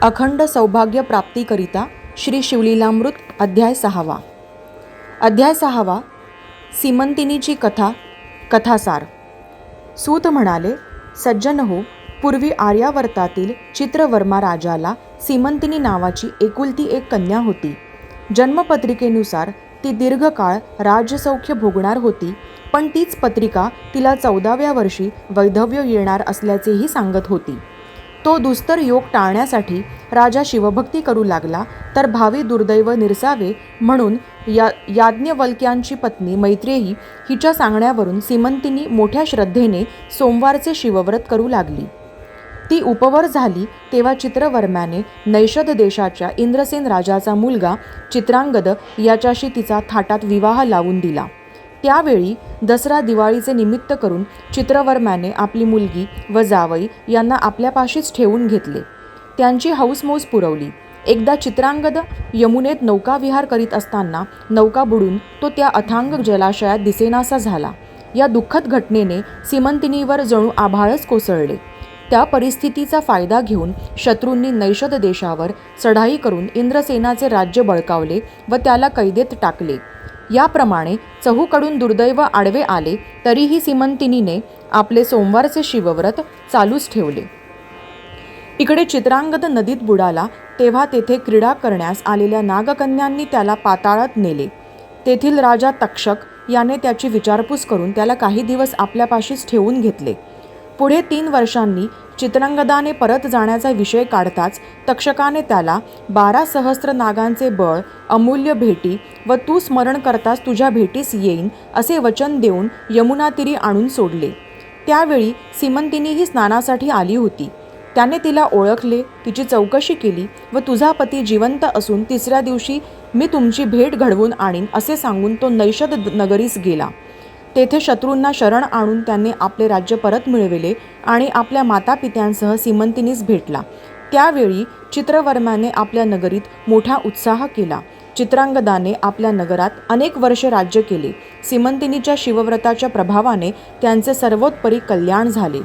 अखंड सौभाग्य प्राप्तीकरिता श्री शिवलीलामृत अध्याय 6. अध्याय 6. सीमंतिनीची कथा. कथासार. सूत म्हणाले, सज्जन हो, पूर्वी आर्यावर्तातील चित्रवर्मा राजाला सीमंतिनी नावाची एकुलती एक कन्या होती. जन्मपत्रिकेनुसार ती दीर्घकाळ राजसौख्य भोगणार होती, पण तीच पत्रिका तिला 14व्या वर्षी वैधव्य येणार असल्याचेही सांगत होती. तो दुस्तर योग टाळण्यासाठी राजा शिवभक्ती करू लागला, तर भावी दुर्दैव निरसावे म्हणून याज्ञवल्क्यांची पत्नी मैत्रेयी हिच्या सांगण्यावरून सीमंतिनी मोठ्या श्रद्धेने सोमवारचे शिवव्रत करू लागली. ती उपवर झाली तेव्हा चित्रवर्म्याने नैषद देशाच्या इंद्रसेन राजाचा मुलगा चित्रांगद याच्याशी तिचा थाटात विवाह लावून दिला. त्यावेळी दसरा दिवाळीचे निमित्त करून चित्रवर्म्याने आपली मुलगी व जावई यांना आपल्यापाशीच ठेवून घेतले. त्यांची हौसमौस पुरवली. एकदा चित्रांगद यमुनेत नौकाविहार करीत असताना नौका बुडून तो त्या अथांग जलाशयात दिसेनासा झाला. या दुःखद घटनेने सीमंतिनीवर जणू आभाळच कोसळले. त्या परिस्थितीचा फायदा घेऊन शत्रूंनी नैषद देशावर चढाई करून इंद्रसेनाचे राज्य बळकावले व त्याला कैदेत टाकले. याप्रमाणे चहूकडून दुर्दैव आडवे आले, तरीही सीमंतिनीने आपले सोमवारचे शिवव्रत चालूच ठेवले. इकडे चित्रांगद नदीत बुडाला तेव्हा तेथे क्रीडा करण्यास आलेल्या नागकन्यांनी त्याला पाताळात नेले. तेथील राजा तक्षक याने त्याची विचारपूस करून त्याला काही दिवस आपल्यापाशीच ठेवून घेतले. पुढे 3 वर्षांनी चित्रांगदाने परत जाण्याचा विषय काढताच तक्षकाने त्याला 12 सहस्त्र नागांचे बळ, अमूल्य भेटी व तू स्मरण करताच तुझ्या भेटीस येईन असे वचन देऊन यमुनातीरी आणून सोडले. त्यावेळी सीमंतिनीही स्नानासाठी आली होती. त्याने तिला ओळखले, तिची चौकशी केली व तुझा पती जिवंत असून 3ऱ्या दिवशी मी तुमची भेट घडवून आणीन असे सांगून तो नैषद नगरीस गेला. तेथे शत्रूंना शरण आणून त्याने आपले राज्य परत मिळविले आणि आपल्या मातापित्यांसह सीमंतिनीस भेटला. त्यावेळी चित्रवर्म्याने आपल्या नगरीत मोठा उत्साह केला. चित्रांगदाने आपल्या नगरात अनेक वर्षे राज्य केले. सीमंतिनीच्या शिवव्रताच्या प्रभावाने त्यांचे सर्वोत्परी कल्याण झाले.